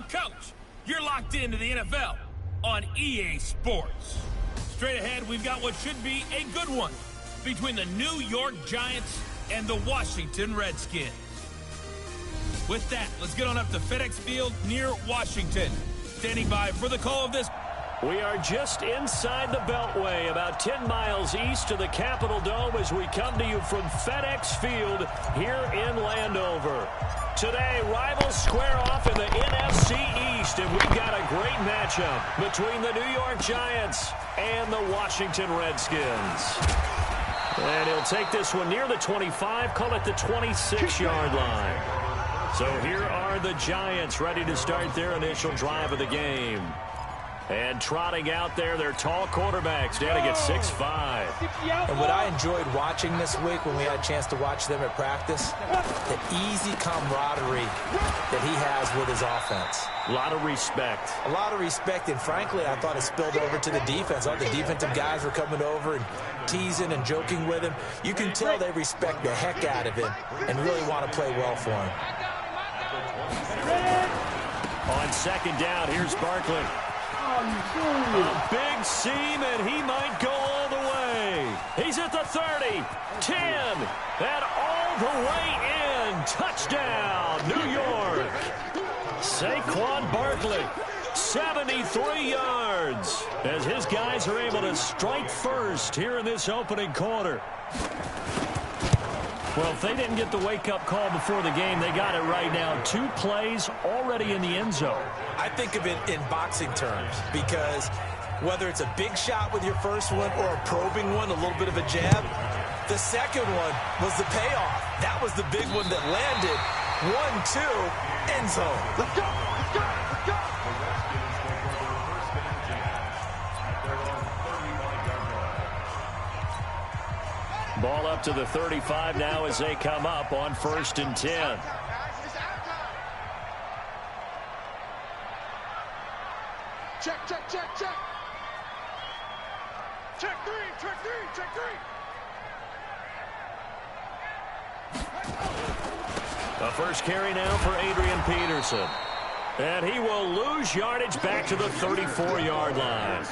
the coach. You're locked into the NFL on EA Sports. Straight ahead, we've got what should be a good one between the New York Giants and the Washington Redskins. With that, let's get on up to FedEx Field near Washington. Standing by for the call of this. We are just inside the Beltway, about 10 miles east of the Capitol Dome as we come to you from FedEx Field here in Landover. Today, rivals square off in the NFC East, and we've got a great matchup between the New York Giants and the Washington Redskins. And he'll take this one near the 25, call it the 26-yard line. So here are the Giants ready to start their initial drive of the game. And trotting out there, their tall quarterbacks standing at 6'5". And what I enjoyed watching this week when we had a chance to watch them at practice, the easy camaraderie that he has with his offense. A lot of respect. A lot of respect, and frankly, I thought it spilled over to the defense. All the defensive guys were coming over and teasing and joking with him. You can tell they respect the heck out of him and really want to play well for him. On second down, here's Barkley. A big seam, and he might go all the way. He's at the 30, 10, and all the way in. Touchdown, New York. Saquon Barkley, 73 yards, as his guys are able to strike first here in this opening quarter. Well, if they didn't get the wake-up call before the game, they got it right now. 2 plays already in the end zone. I think of it in boxing terms because whether it's a big shot with your first one or a probing one, a little bit of a jab, the second one was the payoff. That was the big one that landed. 1-2, end zone. Let's go, let's go, let's go. Ball up to the 35 now as they come up on 1st and 10. Check, check, check, check. Check 3, check 3, check 3. The first carry now for Adrian Peterson. And he will lose yardage back to the 34-yard line.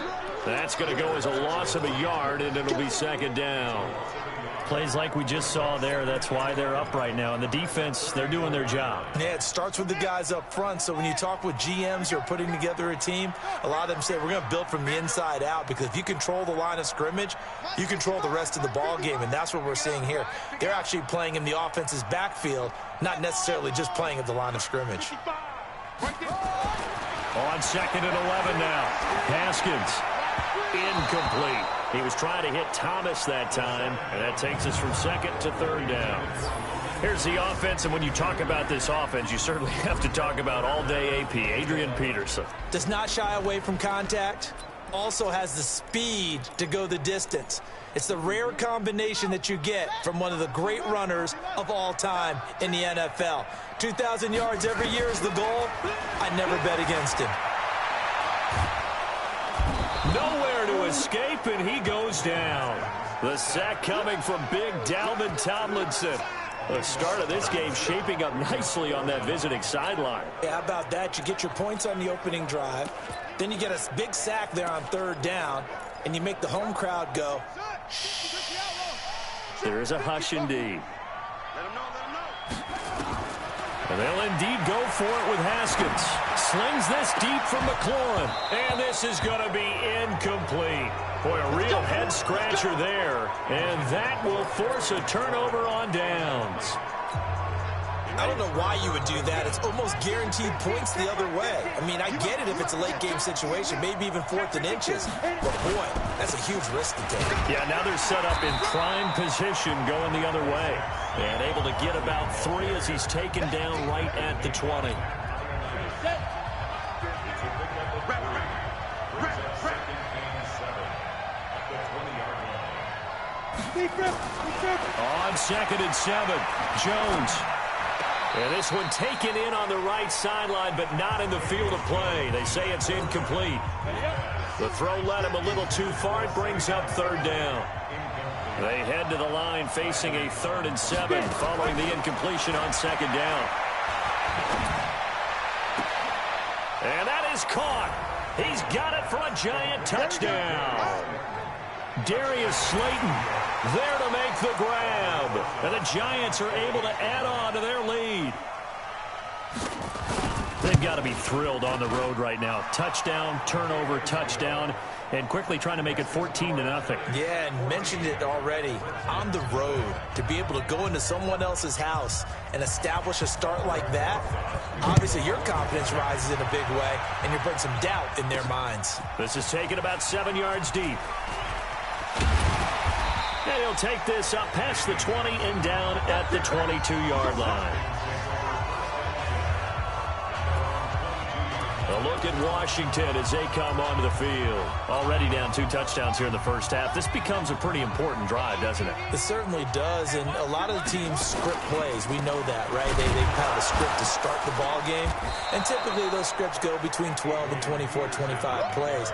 That's going to go as a loss of a yard, and it'll be second down. Plays like we just saw there, that's why they're up right now. And the defense, they're doing their job. Yeah, it starts with the guys up front. So when you talk with GMs who are putting together a team, a lot of them say we're going to build from the inside out, because if you control the line of scrimmage, you control the rest of the ball game, and that's what we're seeing here. They're actually playing in the offense's backfield, not necessarily just playing at the line of scrimmage. On second and 11 now. Haskins. Incomplete. He was trying to hit Thomas that time, and that takes us from second to third down. Here's the offense, and when you talk about this offense, you certainly have to talk about all-day AP, Adrian Peterson. Does not shy away from contact. Also has the speed to go the distance. It's the rare combination that you get from one of the great runners of all time in the NFL. 2,000 yards every year is the goal. I never bet against him. Nowhere to escape, and he goes down. The sack coming from big Dalvin Tomlinson. The start of this game shaping up nicely on that visiting sideline. Yeah, how about that? You get your points on the opening drive. Then you get a big sack there on third down, and you make the home crowd go. There's a hush indeed. And they'll indeed go for it with Haskins. Slings this deep from McLaurin. And this is going to be incomplete. Boy, a real head-scratcher there. And that will force a turnover on downs. I don't know why you would do that. It's almost guaranteed points the other way. I mean, I get it if it's a late-game situation, maybe even 4th and inches. But, boy, that's a huge risk to take. Yeah, now they're set up in prime position going the other way. And able to get about 3 as he's taken down right at the 20. On second and 7, Jones. And this one taken in on the right sideline, but not in the field of play. They say it's incomplete. The throw led him a little too far. It brings up third down. They head to the line facing a 3rd and 7 following the incompletion on second down. is caught. He's got it for a Giant touchdown. Darius Slayton there to make the grab. And the Giants are able to add on to their lead. They've got to be thrilled on the road right now. Touchdown, turnover, touchdown, and quickly trying to make it 14-0. Yeah, and mentioned it already. On the road, to be able to go into someone else's house and establish a start like that, obviously your confidence rises in a big way, and you bring some doubt in their minds. This is taken about 7 yards deep. And he'll take this up past the 20 and down at the 22-yard line. A look at Washington as they come onto the field. Already down 2 touchdowns here in the first half. This becomes a pretty important drive, doesn't it? It certainly does, and a lot of the teams script plays. We know that, right? They have a script to start the ball game, and typically those scripts go between 12 and 24, 25 plays.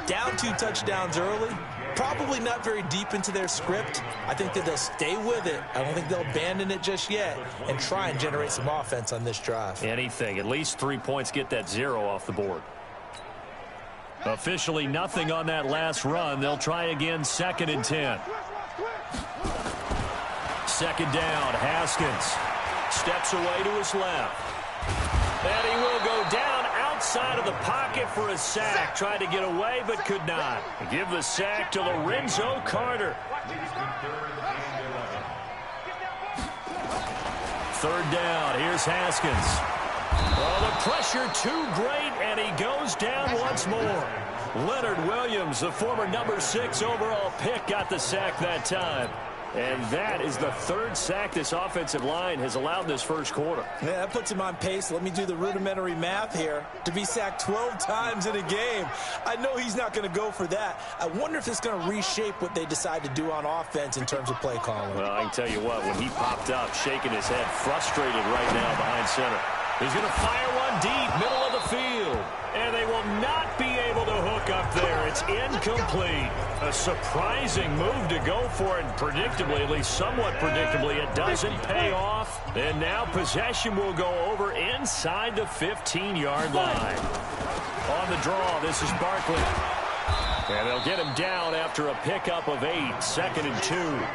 Down 2 touchdowns early, probably not very deep into their script. I think that they'll stay with it. I don't think they'll abandon it just yet and try and generate some offense on this drive. Anything. At least 3 points, get that 0 off the board. Officially nothing on that last run. They'll try again, 2nd and 10. 2nd down, Haskins steps away to his left. And he will go down outside of the pocket for a sack. Tried to get away, but could not. Give the sack to Lorenzo Carter. 3rd down. Here's Haskins. Oh, the pressure too great, and he goes down once more. Leonard Williams, the former number 6 overall pick, got the sack that time. And that is the 3rd sack this offensive line has allowed this first quarter. Yeah, that puts him on pace. Let me do the rudimentary math here. To be sacked 12 times in a game, I know he's not going to go for that. I wonder if it's going to reshape what they decide to do on offense in terms of play calling. Well, I can tell you what, when he popped up, shaking his head, frustrated right now behind center. He's going to fire one deep, middle of the field. And they will not be able to hook up there. It's incomplete. A surprising move to go for it, and predictably, at least somewhat predictably, it doesn't pay off. And now possession will go over inside the 15-yard line. On the draw, this is Barkley. And they'll get him down after a pickup of 8, 2nd and 2.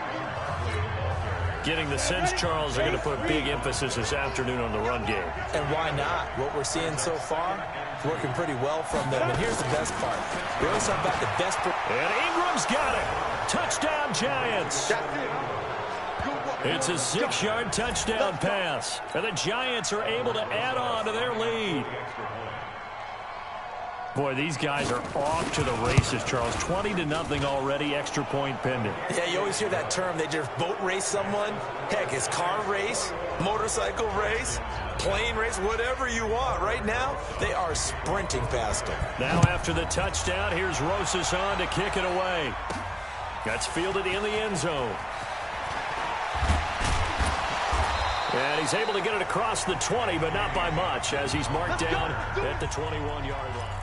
Getting the sense Charles are going to put big emphasis this afternoon on the run game. And why not? What we're seeing so far, working pretty well from them. And here's the best part. We always talk about the best. And Ingram's got it. Touchdown, Giants. It's a 6-yard touchdown pass. And the Giants are able to add on to their lead. Boy, these guys are off to the races, Charles. 20-0 already, extra point pending. Yeah, you always hear that term. They just boat race someone. Heck, it's car race, motorcycle race, plane race, whatever you want. Right now, they are sprinting past them. Now after the touchdown, here's Rosas on to kick it away. That's fielded in the end zone. And he's able to get it across the 20, but not by much, as he's marked down at the 21-yard line.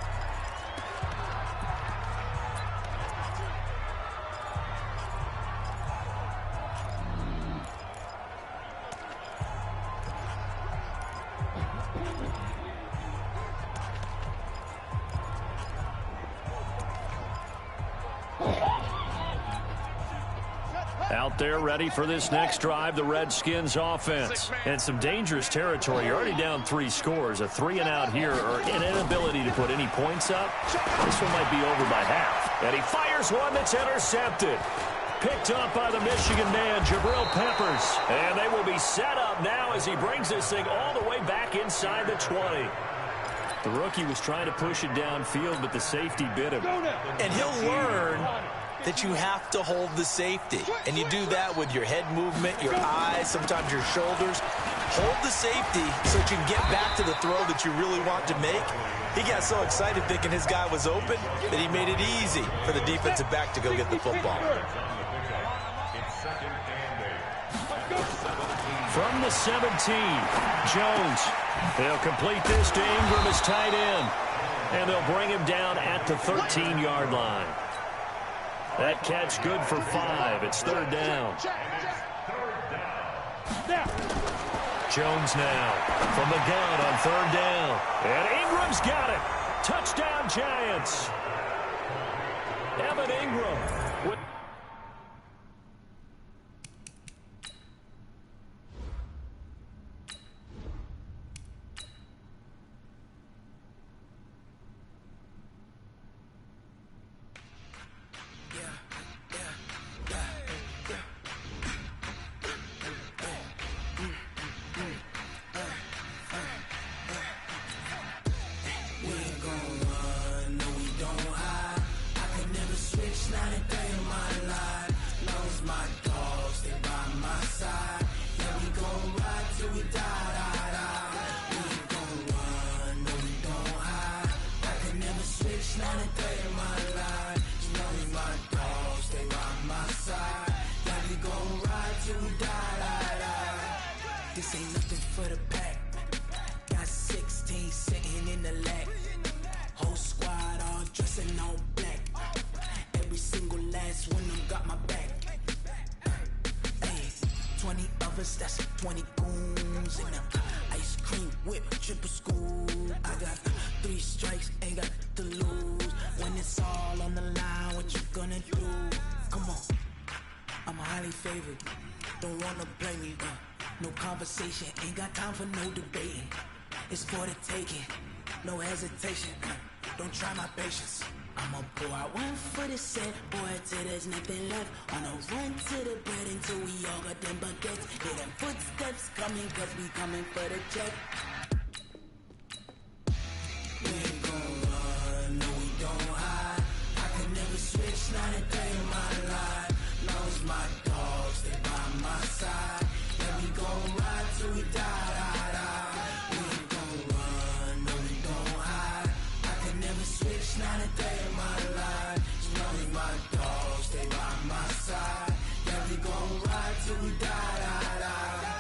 Out there ready for this next drive, the Redskins offense. And some dangerous territory. You're already down 3 scores. A 3-and-out here, or an inability to put any points up. This one might be over by half. And he fires one that's intercepted. Picked up by the Michigan man, Jabril Peppers. And they will be set up now as he brings this thing all the way back inside the 20. The rookie was trying to push it downfield, but the safety bit him. And he'll learn that you have to hold the safety. And you do that with your head movement, your eyes, sometimes your shoulders. Hold the safety so that you can get back to the throw that you really want to make. He got so excited thinking his guy was open that he made it easy for the defensive back to go get the football. From the 17, Jones. They'll complete this to Ingram as tight end. And they'll bring him down at the 13-yard line. That catch good for 5. It's 3rd down. Jones now from the gun on 3rd down. And Ingram's got it. Touchdown, Giants. Evan Ingram with... This ain't nothing for the pack. Got 16 sitting in the lag. Whole squad all dressing all black. Every single last one of them got my back. Hey, 20 of us, that's 20 goons in them. Ice cream whip, triple school. I got 3 strikes, ain't got to lose. When it's all on the line, what you gonna do? Come on, I'm highly favored. Don't wanna blame me, no conversation, ain't got time for no debating. It's for the taking, no hesitation. Don't try my patience. I'ma pour out one for the set, boy, till there's nothing left. On a run to the bed until we all got them buckets. Hear them footsteps coming, cause we coming for the check. We ain't gon' run, no we don't hide. I can never switch, not a day in my life. Long as my dogs, they by my side. Yeah, we gon' ride till we die, die, die. We ain't gon' run, no we don't hide. I can never switch, not a day in my life. As long as my dogs, they by my side. Yeah, we gon' ride till we die, die, die.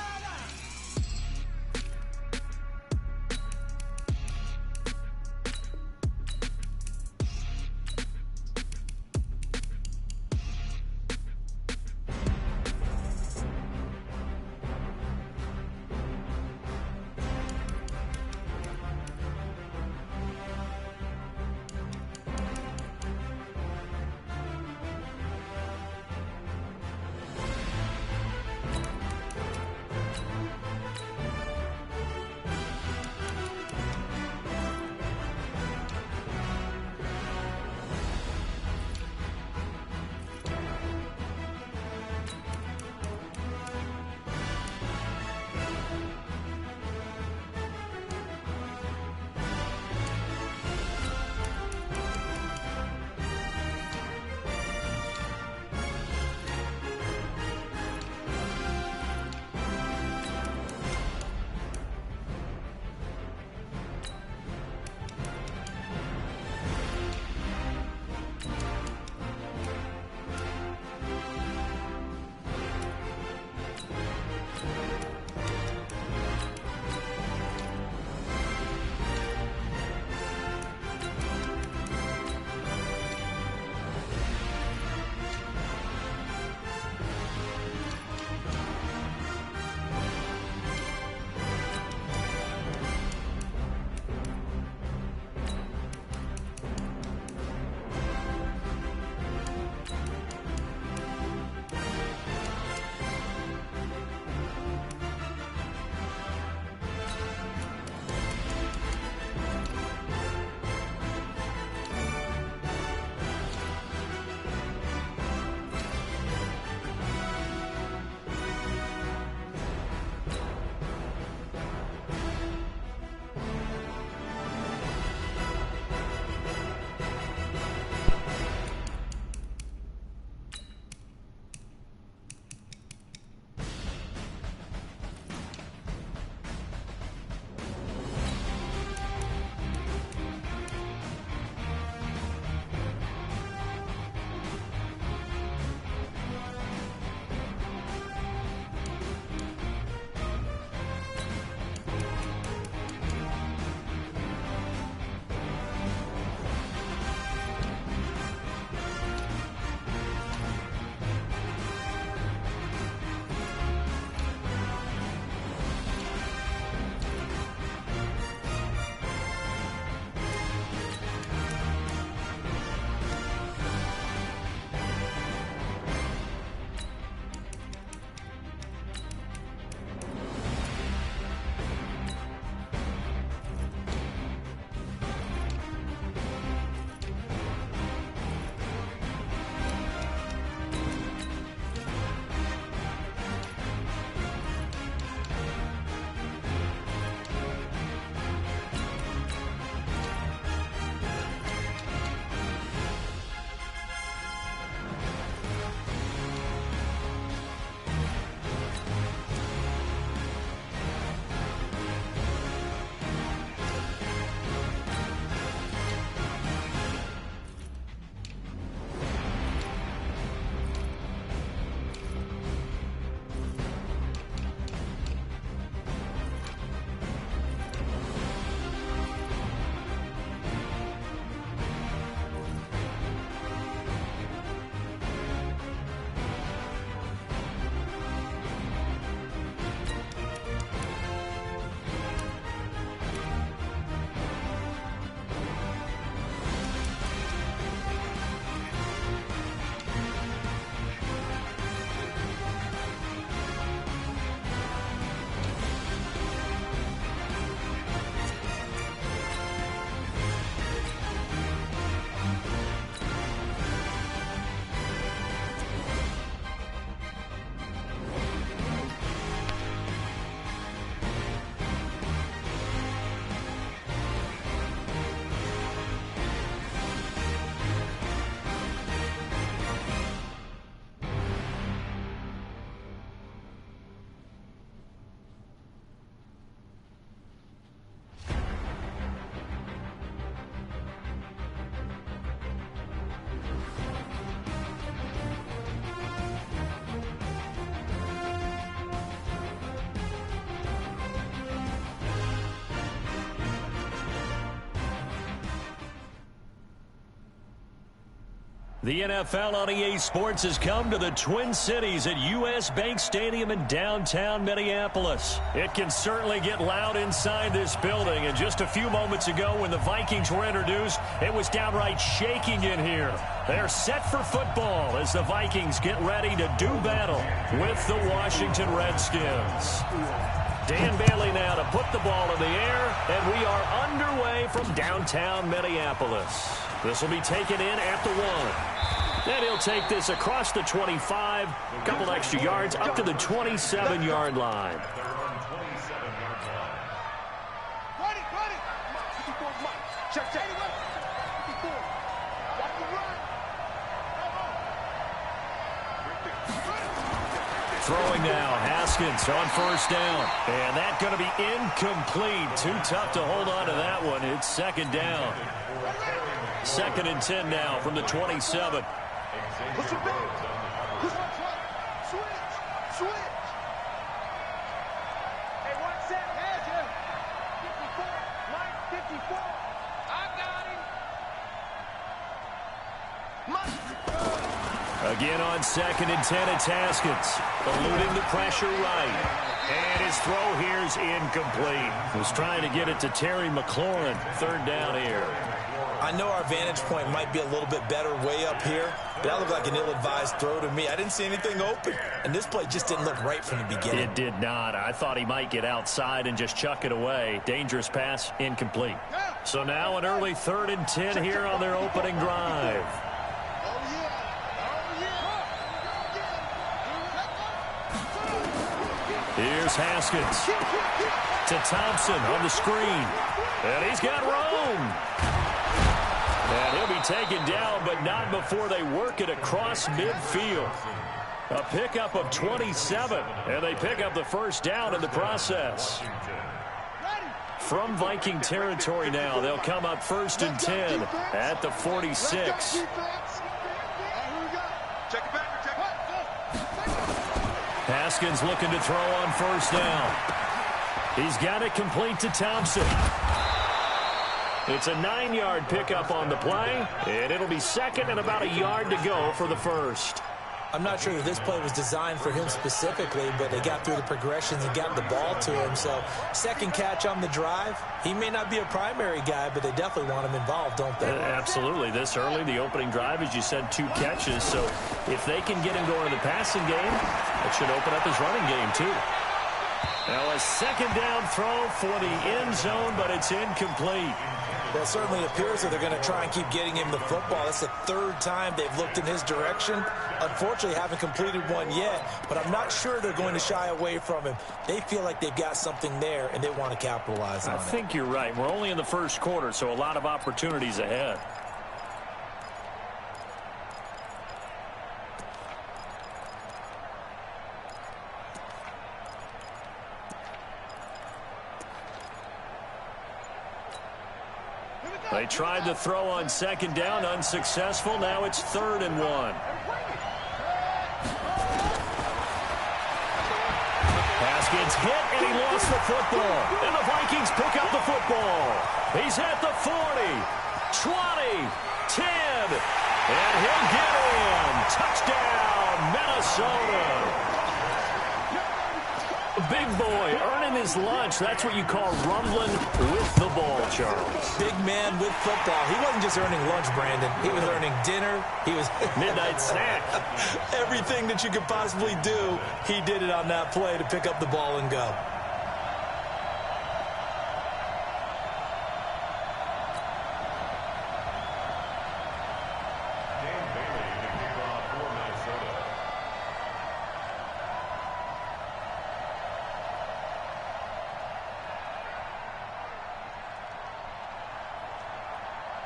The NFL on EA Sports has come to the Twin Cities at US Bank Stadium in downtown Minneapolis. It can certainly get loud inside this building, and just a few moments ago when the Vikings were introduced, it was downright shaking in here. They're set for football as the Vikings get ready to do battle with the Washington Redskins. Dan Bailey now to put the ball in the air, and we are underway from downtown Minneapolis. This will be taken in at the 1. Then he'll take this across the 25, a couple extra yards up to the 27-yard line. Check, check. Throwing now, Haskins on first down. And that's going to be incomplete. Too tough to hold on to that one. It's second down. 2nd and 10 now from the 27. Push it back. Switch. Hey, one set. Has you. 54. Mike, 54. I got him. Again on 2nd and 10, it's Haskins. Eluding the pressure right. And his throw here is incomplete. Was trying to get it to Terry McLaurin. 3rd down here. I know our vantage point might be a little bit better way up here, but that looked like an ill-advised throw to me. I didn't see anything open, and this play just didn't look right from the beginning. It did not. I thought he might get outside and just chuck it away. Dangerous pass, incomplete. So now an early 3rd and 10 here on their opening drive. Here's Haskins to Thompson on the screen. And he's got room. And he'll be taken down, but not before they work it across midfield. A pickup of 27, and they pick up the first down in the process. From Viking territory now, they'll come up 1st and 10 at the 46. Haskins looking to throw on first down. He's got it complete to Thompson. It's a 9-yard pickup on the play, and it'll be 2nd and about a yard to go for the first. I'm not sure that this play was designed for him specifically, but they got through the progressions and got the ball to him. So 2nd catch on the drive. He may not be a primary guy, but they definitely want him involved, don't they? Absolutely. This early, the opening drive, as you said, 2 catches. So if they can get him going in the passing game, it should open up his running game too. Now a 2nd down throw for the end zone, but it's incomplete. Well, it certainly appears that they're going to try and keep getting him the football. That's the 3rd time they've looked in his direction. Unfortunately, haven't completed one yet, but I'm not sure they're going to shy away from him. They feel like they've got something there, and they want to capitalize on it. I think you're right. We're only in the 1st quarter, so a lot of opportunities ahead. They tried to throw on 2nd down, unsuccessful. Now it's 3rd and 1. Haskins hit, and he lost the football. And the Vikings pick up the football. He's at the 40, 20, 10, and he'll get in. Touchdown, Minnesota. Big boy earning his lunch. That's what you call rumbling with the ball, Charles. Big man with football. He wasn't just earning lunch, Brandon. He was earning dinner. He was midnight snack. Everything that you could possibly do, he did it on that play to pick up the ball and go.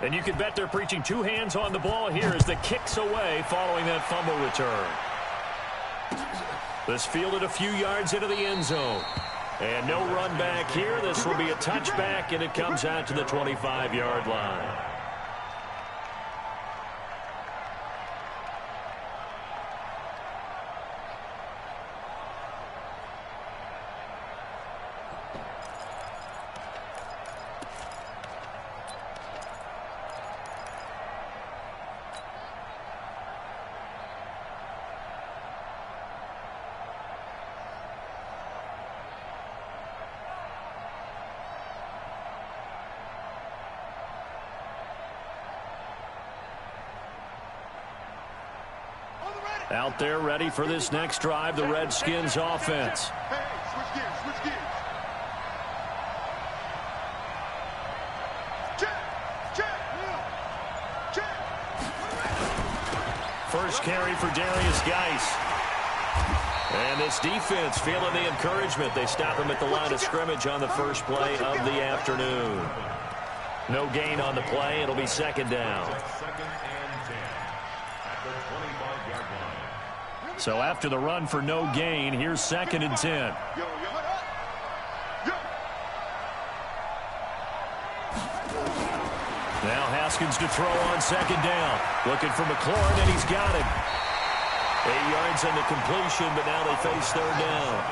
And you can bet they're preaching 2 hands on the ball here as the kick's away following that fumble return. This fielded a few yards into the end zone. And no run back here. This will be a touchback, and it comes out to the 25-yard line. Out there ready for this next drive, the Redskins offense. Switch gears. Check. First carry for Darius Geis. And this defense feeling the encouragement. They stop him at the line of scrimmage on the first play of the afternoon. No gain on the play. It'll be second down. So after the run for no gain, here's 2nd and 10. Now Haskins to throw on 2nd down. Looking for McLaurin, and he's got him. 8 yards on the completion, but now they face 3rd down.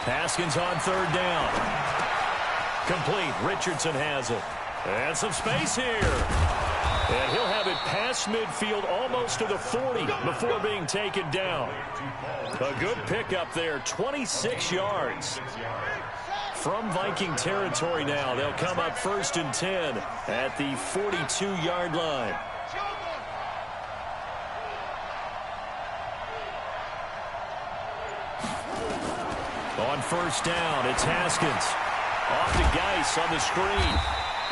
Haskins on 3rd down. Complete. Richardson has it. And some space here. And he'll have it past midfield almost to the 40 before being taken down. A good pickup there. 26 yards. From Viking territory now. They'll come up 1st and 10 at the 42-yard line. On 1st down, it's Haskins. Off to Geis on the screen.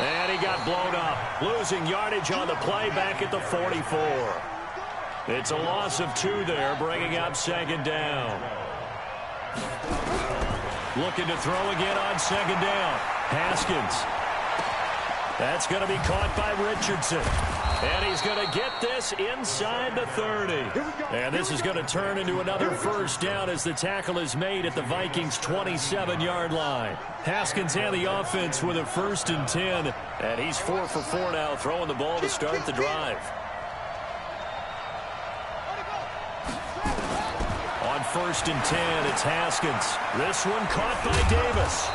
And he got blown up. Losing yardage on the play back at the 44. It's a loss of 2 there, bringing up 2nd down. Looking to throw again on 2nd down. Haskins. That's going to be caught by Richardson. And he's going to get this inside the 30. And this is going to turn into another 1st down as the tackle is made at the Vikings' 27-yard line. Haskins and the offense with a 1st and 10. And he's 4 for 4 now, throwing the ball to start the drive. On 1st and 10, it's Haskins. This one caught by Davis.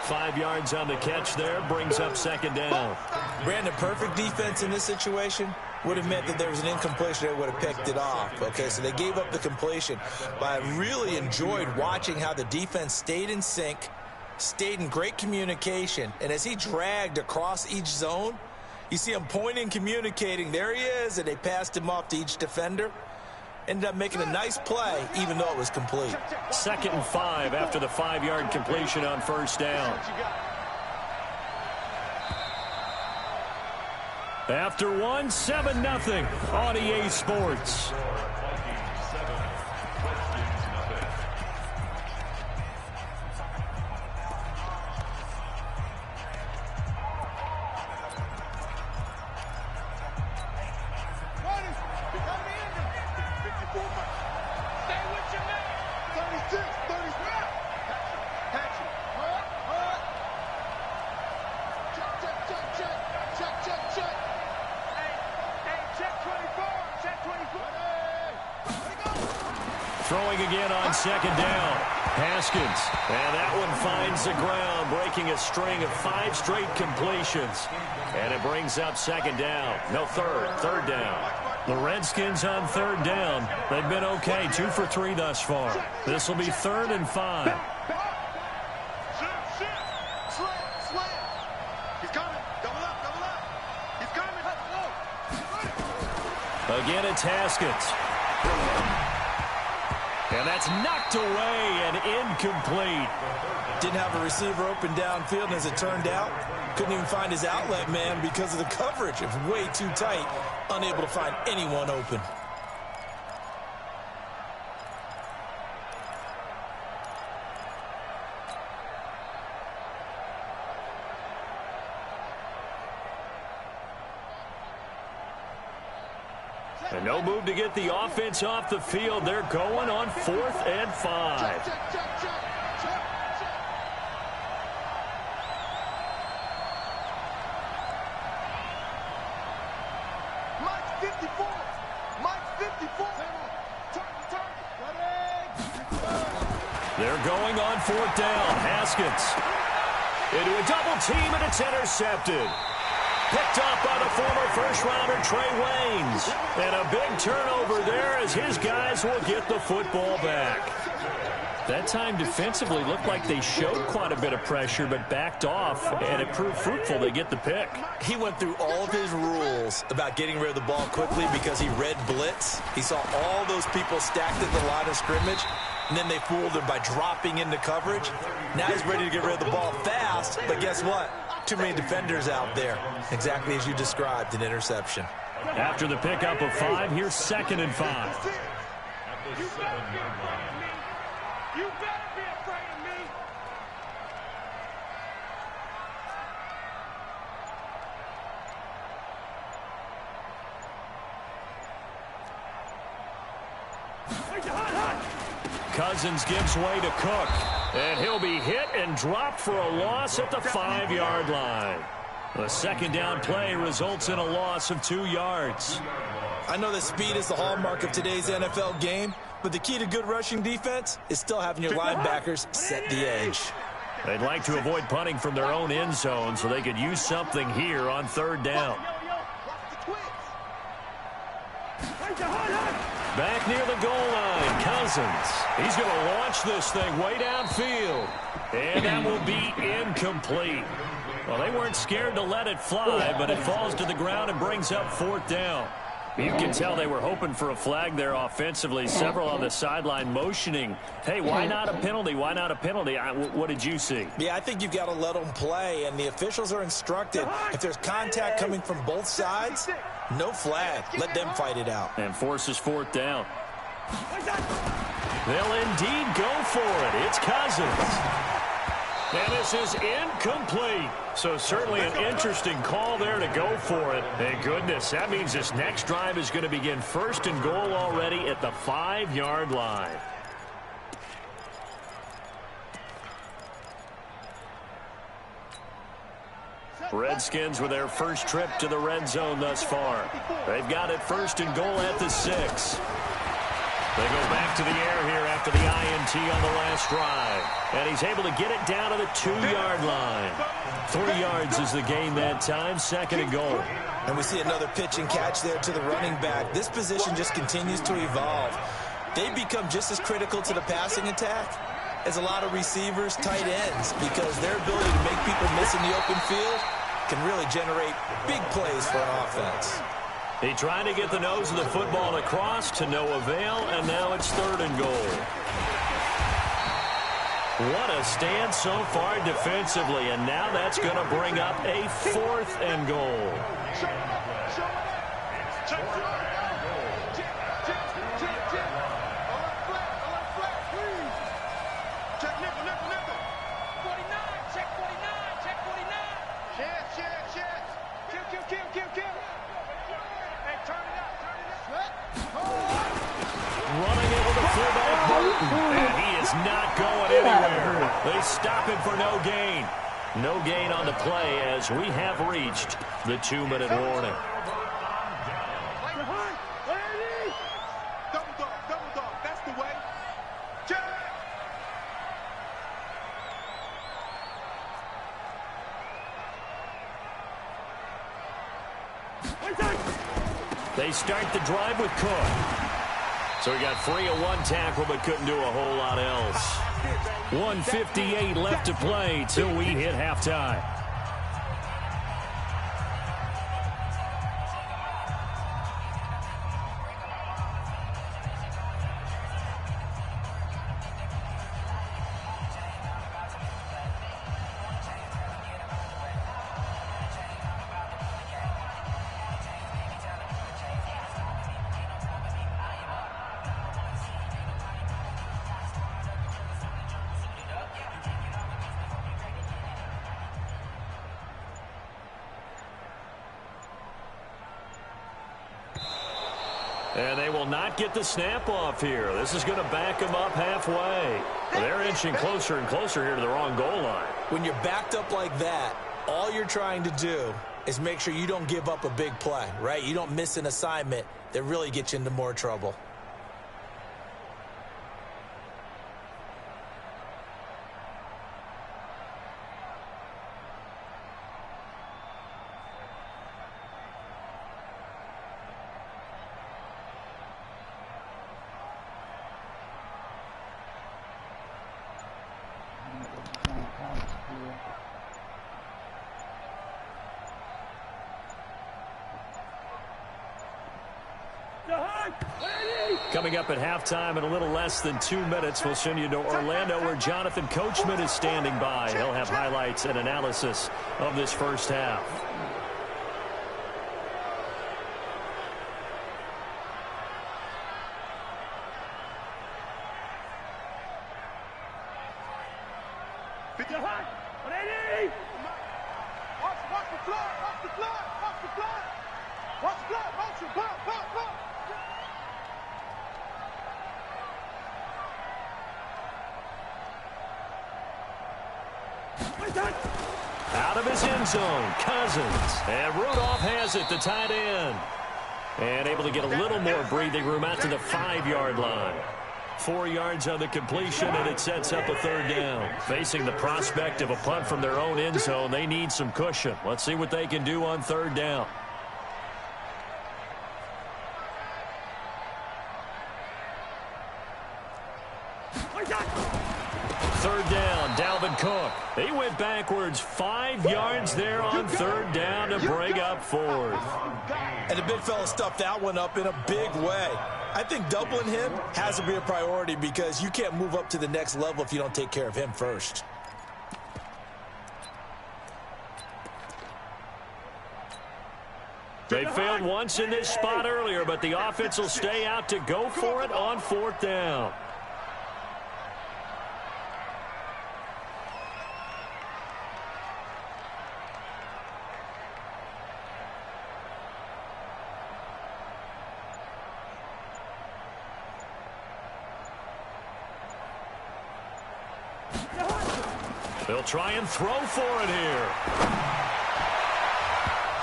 5 yards on the catch there, brings up 2nd down. Brandon, perfect defense in this situation would have meant that there was an incompletion that would have picked it off. Okay, so they gave up the completion. But I really enjoyed watching how the defense stayed in sync, stayed in great communication, and as he dragged across each zone, you see him pointing, communicating. There he is, and they passed him off to each defender. Ended up making a nice play, even though it was complete. 2nd and 5 after the 5-yard completion on 1st down. After 1, 7-0 on EA Sports. Throwing again on 2nd down. Haskins. And that one finds the ground, breaking a string of 5 straight completions. And it brings up 2nd down. No, 3rd down. The Redskins on 3rd down. They've been okay, 2 for 3 thus far. This will be 3rd and 5. He's coming. Double up. He's coming. Again, it's Haskins. And that's knocked away and incomplete. Didn't have a receiver open downfield, and as it turned out, couldn't even find his outlet man because of the coverage. It was way too tight, unable to find anyone open. And no move to get the offense off the field. They're going on 4th and 5. Mike 54. They're going on 4th down. Haskins into a double team, and it's intercepted. Picked up by the former first-rounder Trey Waynes. And a big turnover there as his guys will get the football back. That time defensively looked like they showed quite a bit of pressure but backed off, and it proved fruitful. They get the pick. He went through all of his rules about getting rid of the ball quickly because he read blitz. He saw all those people stacked at the line of scrimmage, and then they fooled him by dropping into coverage. Now he's ready to get rid of the ball fast, but guess what? Too many defenders out there. Exactly as you described, an interception. After the pickup of 5, here's 2nd and 5. You better be afraid of me. Cousins gives way to Cook, and he'll be hit and dropped for a loss at the 5-yard line. The second down play results in a loss of 2 yards. I know that speed is the hallmark of today's NFL game, but the key to good rushing defense is still having your linebackers set the edge. They'd like to avoid punting from their own end zone so they could use something here on 3rd down. Back near the goal line, Cousins. He's going to launch this thing way downfield. And that will be incomplete. Well, they weren't scared to let it fly, but it falls to the ground and brings up 4th down. You can tell they were hoping for a flag there offensively. Several on the sideline motioning, hey, why not a penalty? Why not a penalty? What did you see? Yeah, I think you've got to let them play, and the officials are instructed. If there's contact coming from both sides, no flag. Let them fight it out. And forces 4th down. They'll indeed go for it. It's Cousins. And this is incomplete. So certainly an interesting call there to go for it. Thank goodness. That means this next drive is going to begin 1st and goal already at the 5-yard line. Redskins with their first trip to the red zone thus far. They've got it 1st and goal at the 6. They go back to the air here after the INT on the last drive. And he's able to get it down to the 2-yard line. 3 yards is the gain that time, 2nd and goal. And we see another pitch and catch there to the running back. This position just continues to evolve. They become just as critical to the passing attack as a lot of receivers, tight ends, because their ability to make people miss in the open field can really generate big plays for an offense. He tried to get the nose of the football across to no avail, and now it's 3rd and goal. What a stand so far defensively, and now that's going to bring up a 4th and goal. Running it with the fullback, Burton, and he is not going anywhere. They stop him for no gain. No gain on the play as we have reached the 2-minute warning. Double dog, that's the way. They start the drive with Cook. So he got free of 1 tackle but couldn't do a whole lot else. 1:58 left to play till we hit halftime. And they will not get the snap off here. This is going to back them up halfway. They're inching closer and closer here to the wrong goal line. When you're backed up like that, all you're trying to do is make sure you don't give up a big play, right? You don't miss an assignment that really gets you into more trouble. Coming up at halftime in a little less than 2 minutes, we'll send you to Orlando where Jonathan Coachman is standing by. He'll have highlights and analysis of this first half. Out of his end zone, Cousins. And Rudolph has it, the tight end. And able to get a little more breathing room out to the 5-yard line. 4 yards on the completion, and it sets up a third down. Facing the prospect of a punt from their own end zone, they need some cushion. Let's see what they can do on third down. Third down, Dalvin Cook. He went backwards 5 yards there on third down to bring up fourth. And the big fella stuffed that one up in a big way. I think doubling him has to be a priority because you can't move up to the next level if you don't take care of him first. They failed once in this spot earlier, but the offense will stay out to go for it on fourth down. They'll try and throw for it here.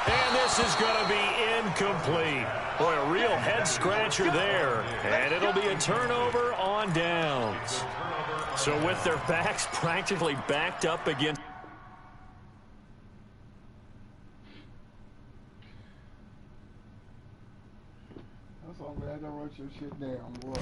And this is going to be incomplete. Boy, a real head-scratcher there. And it'll be a turnover on downs. So with their backs practically backed up against... That's all glad I wrote your shit down, boy.